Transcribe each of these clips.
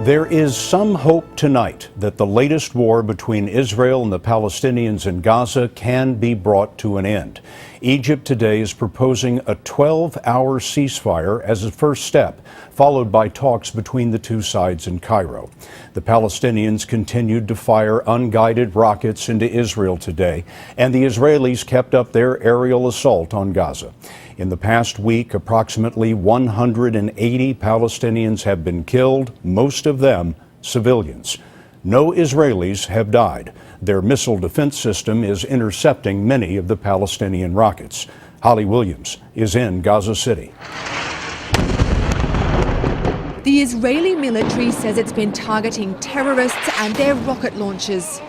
There is some hope tonight that the latest war between Israel and the Palestinians in Gaza can be brought to an end. Egypt today is proposing a 12-hour ceasefire as a first step, followed by talks between the two sides in Cairo. The Palestinians continued to fire unguided rockets into Israel today, and the Israelis kept up their aerial assault on Gaza. In the past week, approximately 180 Palestinians have been killed, most of them civilians. No Israelis have died. Their missile defense system is intercepting many of the Palestinian rockets. Holly Williams is in Gaza City. The Israeli military says it's been targeting terrorists and their rocket launchers.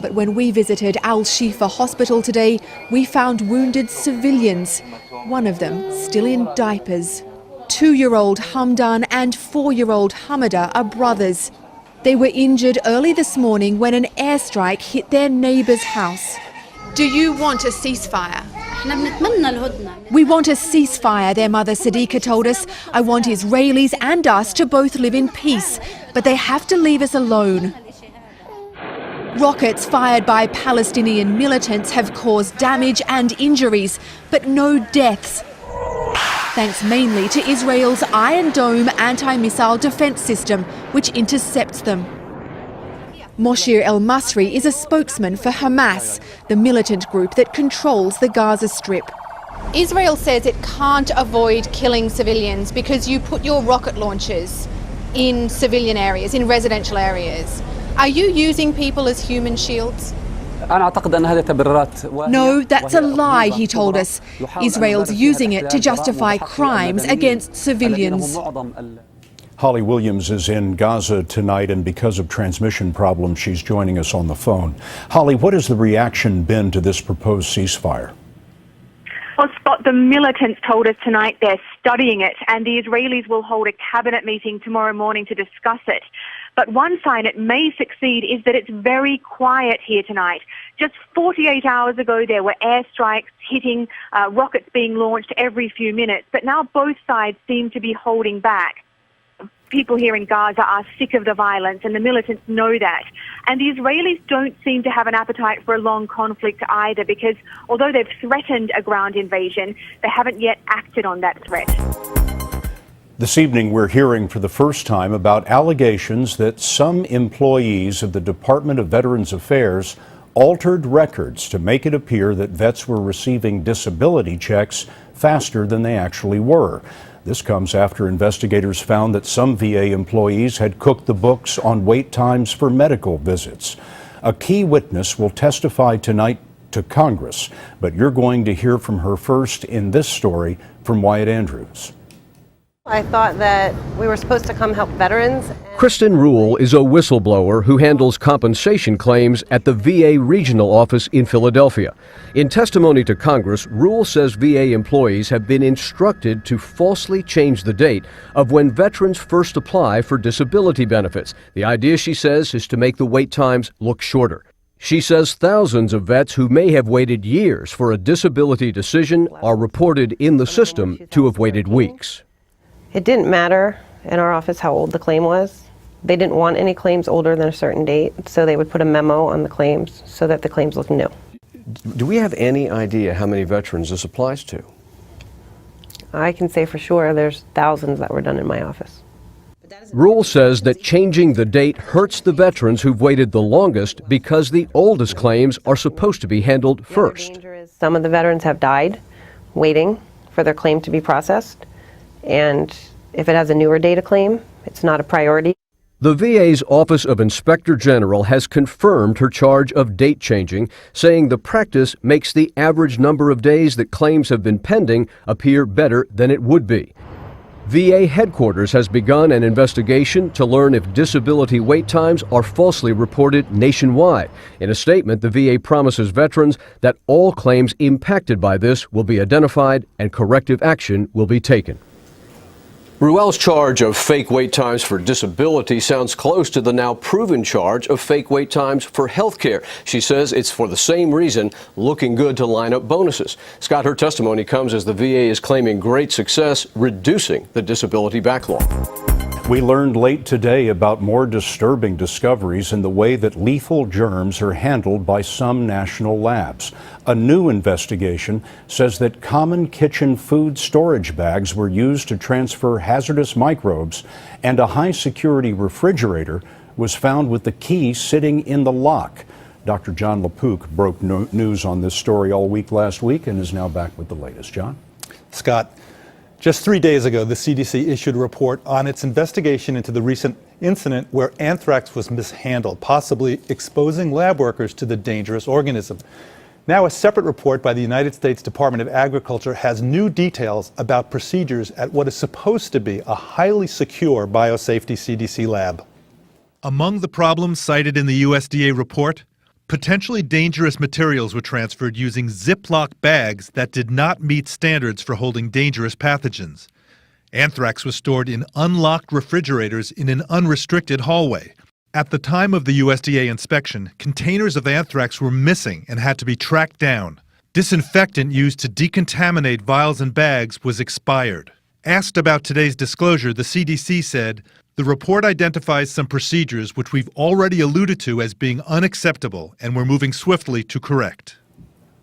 But when we visited Al-Shifa hospital today, we found wounded civilians, one of them still in diapers. 2-year-old Hamdan and 4-year-old Hamada are brothers. They were injured early this morning when an airstrike hit their neighbour's house. Do you want a ceasefire? We want a ceasefire, their mother Sadiqa told us. I want Israelis and us to both live in peace, but they have to leave us alone. Rockets fired by Palestinian militants have caused damage and injuries, but no deaths, thanks mainly to Israel's Iron Dome anti-missile defense system, which intercepts them. Moshir El-Masri is a spokesman for Hamas, the militant group that controls the Gaza Strip. Israel says it can't avoid killing civilians because you put your rocket launchers in civilian areas, in residential areas. Are you using people as human shields? No, that's a lie, he told us. Israel's using it to justify crimes against civilians. Holly Williams is in Gaza tonight, and because of transmission problems, she's joining us on the phone. Holly, what has the reaction been to this proposed ceasefire? Well, Scott, the militants told us tonight they're studying it, and the Israelis will hold a cabinet meeting tomorrow morning to discuss it. But one sign it may succeed is that it's very quiet here tonight. Just 48 hours ago, there were airstrikes hitting, rockets being launched every few minutes. But now both sides seem to be holding back. People here in Gaza are sick of the violence, and the militants know that. And the Israelis don't seem to have an appetite for a long conflict either, because although they've threatened a ground invasion, they haven't yet acted on that threat. This evening, we're hearing for the first time about allegations that some employees of the Department of Veterans Affairs altered records to make it appear that vets were receiving disability checks faster than they actually were. This comes after investigators found that some VA employees had cooked the books on wait times for medical visits. A key witness will testify tonight to Congress, but you're going to hear from her first in this story from Wyatt Andrews. I thought that we were supposed to come help veterans. Kristen Rule is a whistleblower who handles compensation claims at the VA regional office in Philadelphia. In testimony to Congress, Rule says VA employees have been instructed to falsely change the date of when veterans first apply for disability benefits. The idea, she says, is to make the wait times look shorter. She says thousands of vets who may have waited years for a disability decision are reported in the system to have waited weeks. It didn't matter in our office how old the claim was. They didn't want any claims older than a certain date, so they would put a memo on the claims so that the claims looked new. Do we have any idea how many veterans this applies to? I can say for sure there's thousands that were done in my office. Rule says that changing the date hurts the veterans who've waited the longest because the oldest claims are supposed to be handled first. Some of the veterans have died waiting for their claim to be processed. And if it has a newer data claim, it's not a priority. The VA's Office of Inspector General has confirmed her charge of date changing, saying the practice makes the average number of days that claims have been pending appear better than it would be. VA headquarters has begun an investigation to learn if disability wait times are falsely reported nationwide. In a statement, the VA promises veterans that all claims impacted by this will be identified and corrective action will be taken. Ruel's charge of fake wait times for disability sounds close to the now proven charge of fake wait times for health care. She says it's for the same reason, looking good to line up bonuses. Scott, her testimony comes as the VA is claiming great success reducing the disability backlog. We learned late today about more disturbing discoveries in the way that lethal germs are handled by some national labs. A new investigation says that common kitchen food storage bags were used to transfer hazardous microbes, and a high-security refrigerator was found with the key sitting in the lock. Dr. John LaPook broke news on this story all week last week and is now back with the latest. John? Scott, just 3 days ago, the CDC issued a report on its investigation into the recent incident where anthrax was mishandled, possibly exposing lab workers to the dangerous organism. Now, a separate report by the United States Department of Agriculture has new details about procedures at what is supposed to be a highly secure biosafety CDC lab. Among the problems cited in the USDA report, potentially dangerous materials were transferred using Ziploc bags that did not meet standards for holding dangerous pathogens. Anthrax was stored in unlocked refrigerators in an unrestricted hallway. At the time of the USDA inspection, containers of anthrax were missing and had to be tracked down. Disinfectant used to decontaminate vials and bags was expired. Asked about today's disclosure, the CDC said, "The report identifies some procedures which we've already alluded to as being unacceptable, and we're moving swiftly to correct."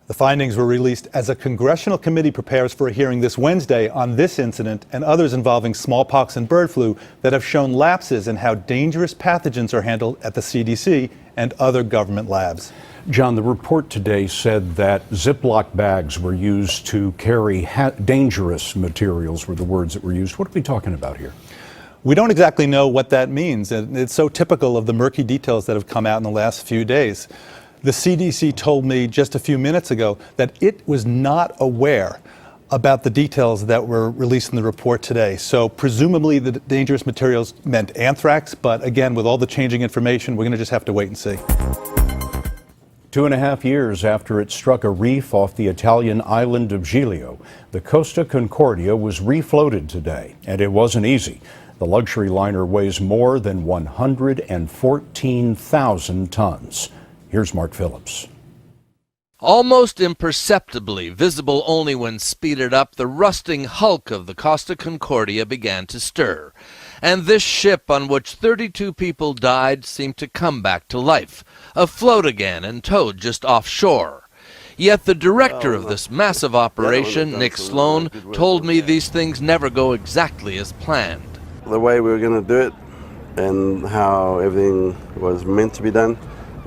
The findings were released as a congressional committee prepares for a hearing this Wednesday on this incident and others involving smallpox and bird flu that have shown lapses in how dangerous pathogens are handled at the CDC and other government labs. John, the report today said that Ziploc bags were used to carry dangerous materials, were the words that were used. What are we talking about here? We don't exactly know what that means, and it's so typical of the murky details that have come out in the last few days. The CDC told me just a few minutes ago that it was not aware about the details that were released in the report today. So presumably the dangerous materials meant anthrax, but again, with all the changing information, we're going to just have to wait and see. 2.5 years after it struck a reef off the Italian island of Giglio, the Costa Concordia was refloated today, and it wasn't easy. The luxury liner weighs more than 114,000 tons. Here's Mark Phillips. Almost imperceptibly, visible only when speeded up, the rusting hulk of the Costa Concordia began to stir. And this ship, on which 32 people died, seemed to come back to life, afloat again and towed just offshore. Yet the director of this massive operation, Nick Sloan, told me these things never go exactly as planned. The way we were going to do it and how everything was meant to be done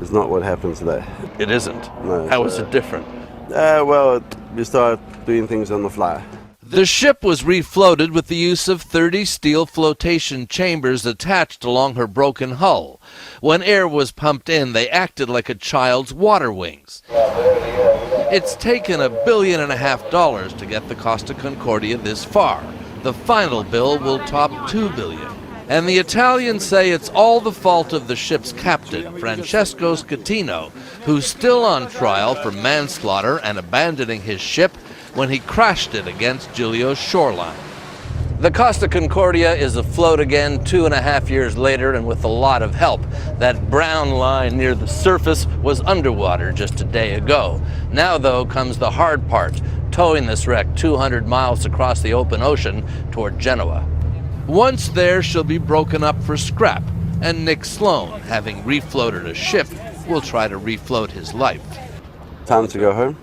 is not what happened today. It isn't. No, How is it different? Well, we start doing things on the fly. The ship was refloated with the use of 30 steel flotation chambers attached along her broken hull. When air was pumped in, they acted like a child's water wings. It's taken $1.5 billion to get the Costa Concordia this far. The final bill will top $2 billion. And the Italians say it's all the fault of the ship's captain, Francesco Schettino, who's still on trial for manslaughter and abandoning his ship when he crashed it against Giglio's shoreline. The Costa Concordia is afloat again 2.5 years later, and with a lot of help. That brown line near the surface was underwater just a day ago. Now, though, comes the hard part, towing this wreck 200 miles across the open ocean toward Genoa. Once there, she'll be broken up for scrap, and Nick Sloan, having refloated a ship, will try to refloat his life. Time to go home,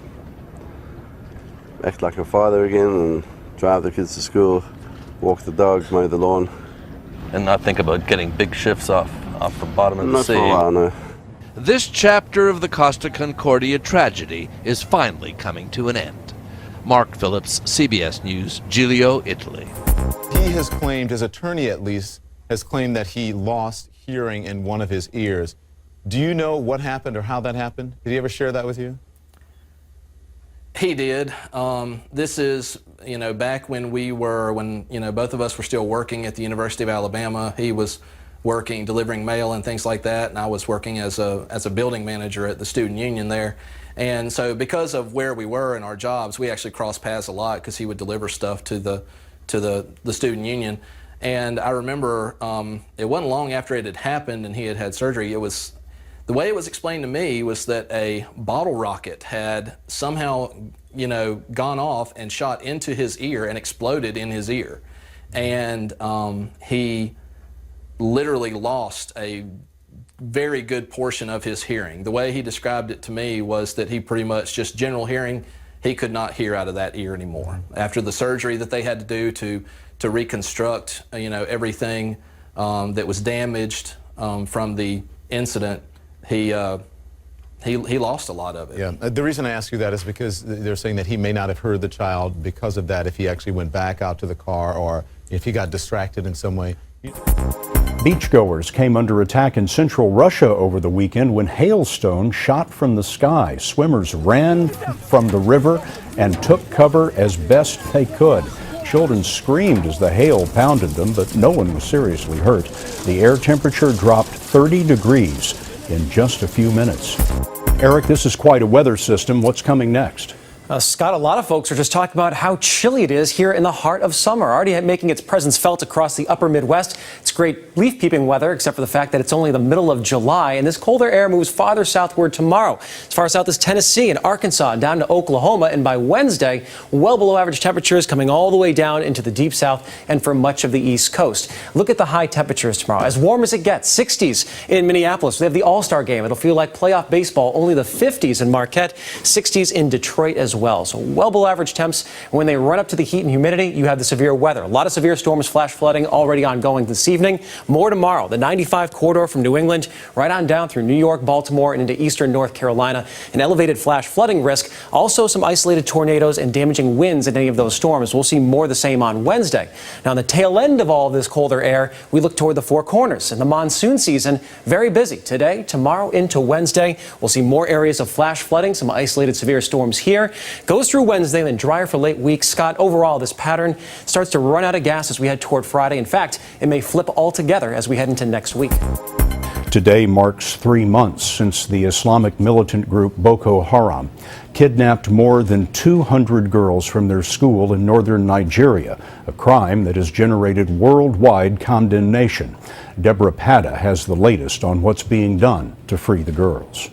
act like a father again, and drive the kids to school, walk the dog, mow the lawn. And not think about getting big shifts off the bottom of the sea. Not for a while, no. This chapter of the Costa Concordia tragedy is finally coming to an end. Mark Phillips, CBS News, Giglio, Italy. He has claimed, his attorney at least, has claimed that he lost hearing in one of his ears. Do you know what happened or how that happened? Did he ever share that with you? He did. This is, back when both of us were still working at the University of Alabama. He was working, delivering mail and things like that, and I was working as a building manager at the student union there. And so because of where we were in our jobs, we actually crossed paths a lot because he would deliver stuff to the student union. And I remember it wasn't long after it had happened and he had had surgery. The way it was explained to me was that a bottle rocket had somehow, gone off and shot into his ear and exploded in his ear. And he literally lost a very good portion of his hearing. The way he described it to me was that he pretty much just general hearing, he could not hear out of that ear anymore. After the surgery that they had to do to reconstruct, everything that was damaged from the incident, he lost a lot of it. Yeah. The reason I ask you that is because they're saying that he may not have heard the child because of that if he actually went back out to the car or if he got distracted in some way. Beachgoers came under attack in central Russia over the weekend when hailstones shot from the sky. Swimmers ran from the river and took cover as best they could. Children screamed as the hail pounded them, but no one was seriously hurt. The air temperature dropped 30 degrees in just a few minutes. Eric, this is quite a weather system. What's coming next? Scott, a lot of folks are just talking about how chilly it is here in the heart of summer, already making its presence felt across the upper Midwest. It's great leaf-peeping weather, except for the fact that it's only the middle of July, and this colder air moves farther southward tomorrow, as far south as Tennessee and Arkansas, and down to Oklahoma, and by Wednesday, well below average temperatures coming all the way down into the deep south and for much of the East Coast. Look at the high temperatures tomorrow, as warm as it gets, 60s in Minneapolis. We have the All-Star game. It'll feel like playoff baseball, only the 50s in Marquette, 60s in Detroit as well. So well below average temps. When they run up to the heat and humidity, you have the severe weather. A lot of severe storms, flash flooding already ongoing this evening. More tomorrow. The 95 corridor from New England right on down through New York, Baltimore, and into eastern North Carolina. An elevated flash flooding risk. Also some isolated tornadoes and damaging winds in any of those storms. We'll see more of the same on Wednesday. Now, on the tail end of all of this colder air, we look toward the Four Corners and the monsoon season. Very busy today, tomorrow, into Wednesday. We'll see more areas of flash flooding, some isolated severe storms here. Goes through Wednesday, then drier for late week. Scott, overall, this pattern starts to run out of gas as we head toward Friday. In fact, it may flip altogether as we head into next week. Today marks 3 months since the Islamic militant group Boko Haram kidnapped more than 200 girls from their school in northern Nigeria, a crime that has generated worldwide condemnation. Deborah Pada has the latest on what's being done to free the girls.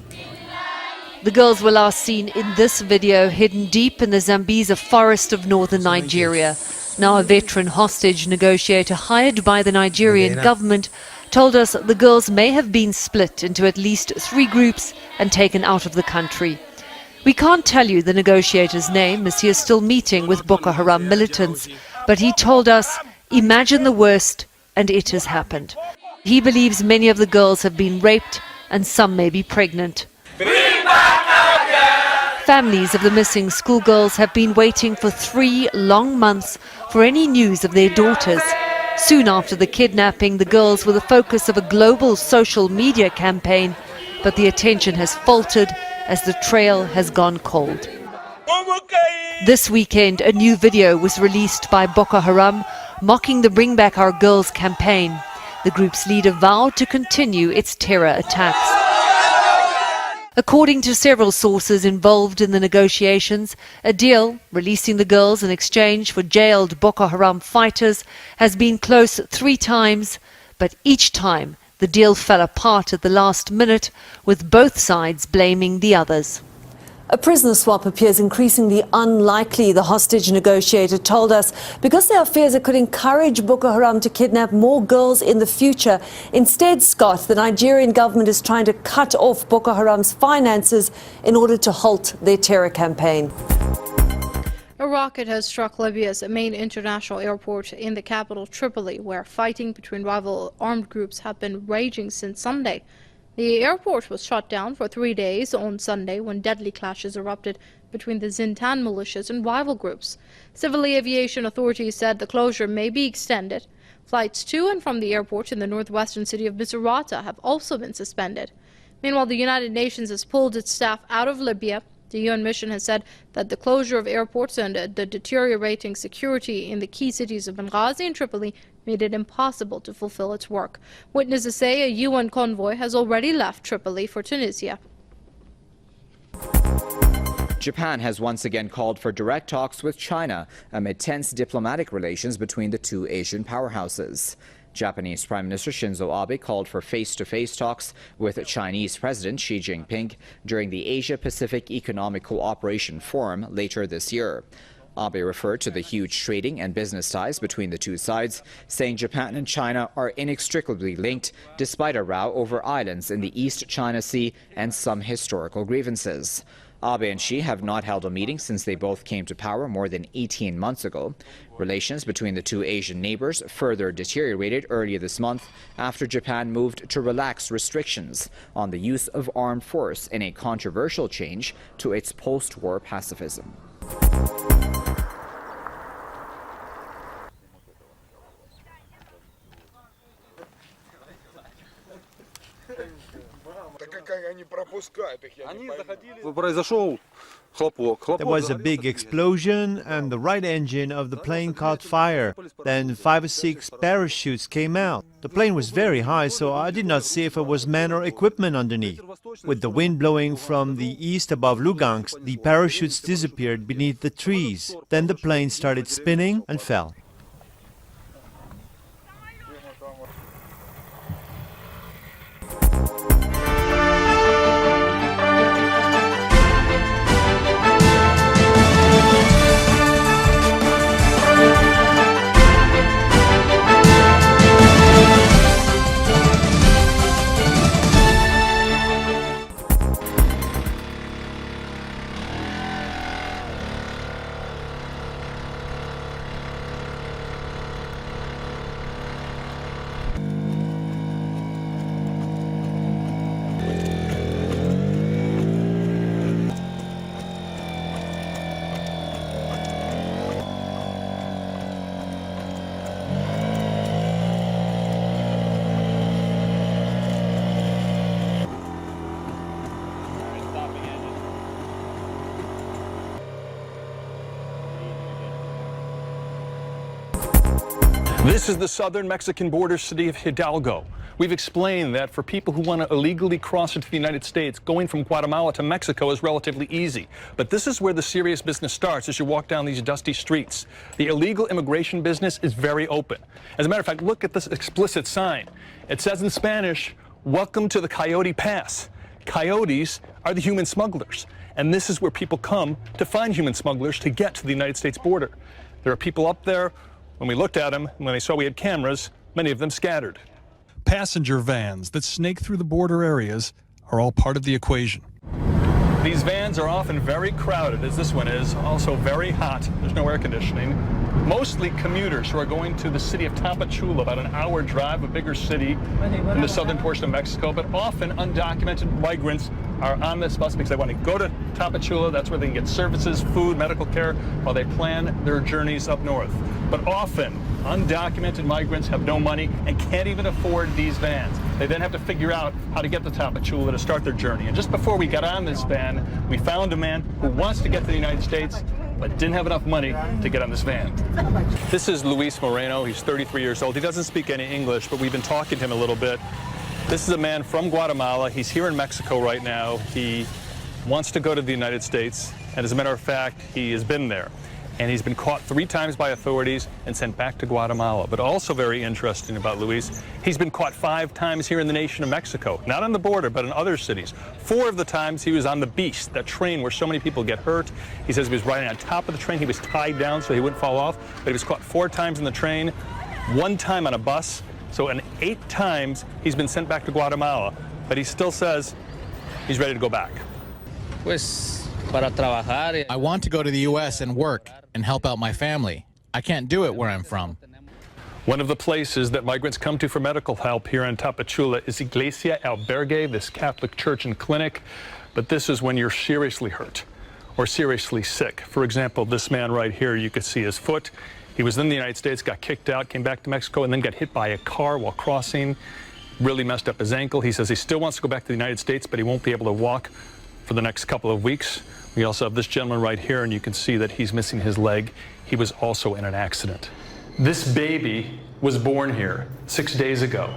The girls were last seen in this video hidden deep in the Zambeza forest of northern Nigeria. Now a veteran hostage negotiator hired by the Nigerian government told us the girls may have been split into at least 3 groups and taken out of the country. We can't tell you the negotiator's name as he is still meeting with Boko Haram militants, but he told us, imagine the worst, and it has happened. He believes many of the girls have been raped and some may be pregnant. Families of the missing schoolgirls have been waiting for 3 long months for any news of their daughters. Soon after the kidnapping, the girls were the focus of a global social media campaign, but the attention has faltered as the trail has gone cold. This weekend, a new video was released by Boko Haram mocking the Bring Back Our Girls campaign. The group's leader vowed to continue its terror attacks. According to several sources involved in the negotiations, a deal releasing the girls in exchange for jailed Boko Haram fighters has been close 3 times, but each time the deal fell apart at the last minute, with both sides blaming the others. A prisoner swap appears increasingly unlikely, the hostage negotiator told us, because there are fears it could encourage Boko Haram to kidnap more girls in the future. Instead, Scott, the Nigerian government is trying to cut off Boko Haram's finances in order to halt their terror campaign. A rocket has struck Libya's main international airport in the capital Tripoli, where fighting between rival armed groups have been raging since Sunday. The airport was shut down for 3 days on Sunday when deadly clashes erupted between the Zintan militias and rival groups. Civil aviation authorities said the closure may be extended. Flights to and from the airport in the northwestern city of Misrata have also been suspended. Meanwhile, the United Nations has pulled its staff out of Libya. The UN mission has said that the closure of airports and the deteriorating security in the key cities of Benghazi and Tripoli made it impossible to fulfill its work. Witnesses say a UN convoy has already left Tripoli for Tunisia. Japan has once again called for direct talks with China amid tense diplomatic relations between the 2 Asian powerhouses. Japanese Prime Minister Shinzo Abe called for face-to-face talks with Chinese President Xi Jinping during the Asia-Pacific Economic Cooperation Forum later this year. Abe referred to the huge trading and business ties between the two sides, saying Japan and China are inextricably linked despite a row over islands in the East China Sea and some historical grievances. Abe and Xi have not held a meeting since they both came to power more than 18 months ago. Relations between the two Asian neighbors further deteriorated earlier this month after Japan moved to relax restrictions on the use of armed force in a controversial change to its post-war pacifism. There was a big explosion and the right engine of the plane caught fire. Then 5 or 6 parachutes came out. The plane was very high, so I did not see if it was men or equipment underneath. With the wind blowing from the east above Lugansk, the parachutes disappeared beneath the trees. Then the plane started spinning and fell. This is the southern Mexican border city of Hidalgo. We've explained that for people who want to illegally cross into the United States, going from Guatemala to Mexico is relatively easy. But this is where the serious business starts as you walk down these dusty streets. The illegal immigration business is very open. As a matter of fact, look at this explicit sign. It says in Spanish, "Welcome to the Coyote Pass." Coyotes are the human smugglers. And this is where people come to find human smugglers to get to the United States border. There are people up there. When we looked at them, and when they saw we had cameras, many of them scattered. Passenger vans that snake through the border areas are all part of the equation. These vans are often very crowded, as this one is, also very hot. There's no air conditioning. Mostly commuters who are going to the city of Tapachula, about an hour drive, a bigger city in the southern portion of Mexico, but often undocumented migrants are on this bus because they want to go to Tapachula. That's where they can get services, food, medical care, while they plan their journeys up north. But often, undocumented migrants have no money and can't even afford these vans. They then have to figure out how to get to Tapachula to start their journey. And just before we got on this van, we found a man who wants to get to the United States, but didn't have enough money to get on this van. This is Luis Moreno. He's 33 years old. He doesn't speak any English, but we've been talking to him a little bit. This is a man from Guatemala. He's here in Mexico right now. He wants to go to the United States, and as a matter of fact, he has been there. And he's been caught 3 times by authorities and sent back to Guatemala. But also very interesting about Luis, he's been caught 5 times here in the nation of Mexico, not on the border, but in other cities. 4 of the times he was on the Beast, that train where so many people get hurt. He says he was riding on top of the train. He was tied down so he wouldn't fall off, but he was caught 4 times in the train, 1 time on a bus. So in 8 times, he's been sent back to Guatemala, but he still says he's ready to go back. I want to go to the U.S. and work and help out my family. I can't do it where I'm from. One of the places that migrants come to for medical help here in Tapachula is Iglesia Albergue, this Catholic church and clinic. But this is when you're seriously hurt or seriously sick. For example, this man right here, you could see his foot. He was in the United States, got kicked out, came back to Mexico, and then got hit by a car while crossing. Really messed up his ankle. He says he still wants to go back to the United States, but he won't be able to walk for the next couple of weeks. We also have this gentleman right here, and you can see that he's missing his leg. He was also in an accident. This baby was born here 6 days ago.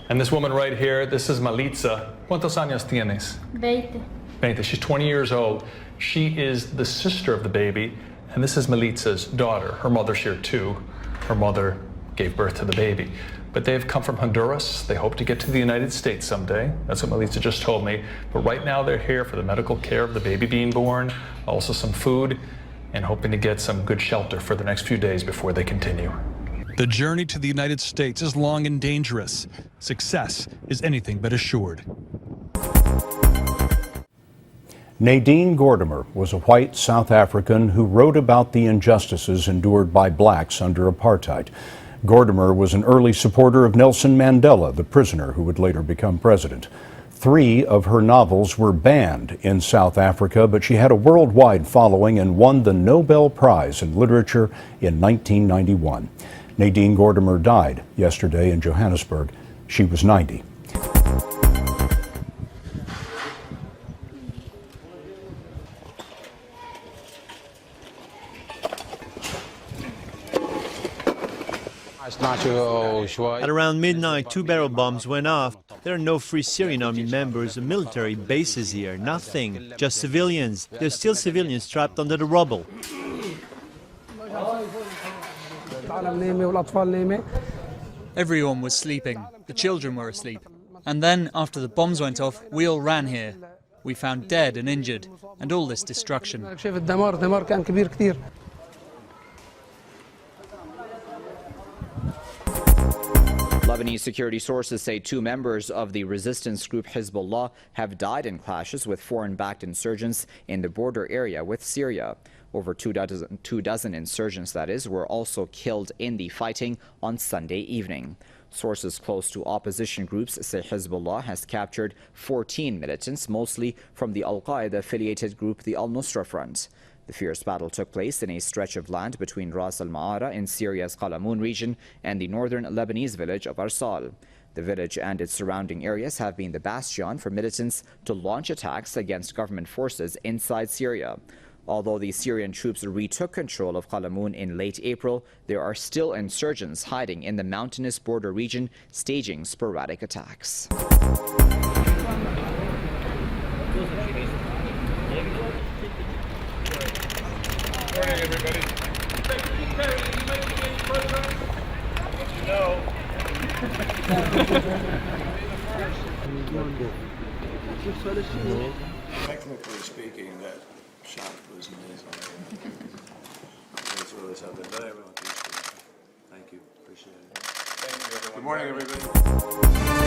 And this woman right here, this is Malitza. ¿Cuántos años tienes? 20. She's 20 years old. She is the sister of the baby, and this is Malitza's daughter. Her mother's here too. Her mother gave birth to the baby. But they've come from Honduras. They hope to get to the United States someday. That's what Melissa just told me. But right now they're here for the medical care of the baby being born, also some food. and hoping to get some good shelter for the next few days before they continue. The journey to the United States is long and dangerous. Success is anything but assured. Nadine Gordimer was a white South African who wrote about the injustices endured by blacks under apartheid. Gordimer was an early supporter of Nelson Mandela, the prisoner who would later become president. 3 of her novels were banned in South Africa, but she had a worldwide following and won the Nobel Prize in Literature in 1991. Nadine Gordimer died yesterday in Johannesburg. She was 90. At around midnight, 2 barrel bombs went off. There are no Free Syrian Army members or military bases here, nothing, just civilians. There's still civilians trapped under the rubble. Everyone was sleeping. The children were asleep. And then, after the bombs went off, we all ran here. We found dead and injured, and all this destruction. Lebanese security sources say 2 members of the resistance group Hezbollah have died in clashes with foreign-backed insurgents in the border area with Syria. Over 2 dozen insurgents, that is, were also killed in the fighting on Sunday evening. Sources close to opposition groups say Hezbollah has captured 14 militants, mostly from the Al-Qaeda-affiliated group the Al-Nusra Front. The fierce battle took place in a stretch of land between Ras al-Ma'ara in Syria's Qalamun region and the northern Lebanese village of Arsal. The village and its surrounding areas have been the bastion for militants to launch attacks against government forces inside Syria. Although the Syrian troops retook control of Qalamun in late April, there are still insurgents hiding in the mountainous border region, staging sporadic attacks. Morning, everybody. Technically speaking, that shot was amazing. That's really something, but everyone keeps doing it. Thank you. Appreciate it. Thank you, everyone. Good morning, everybody.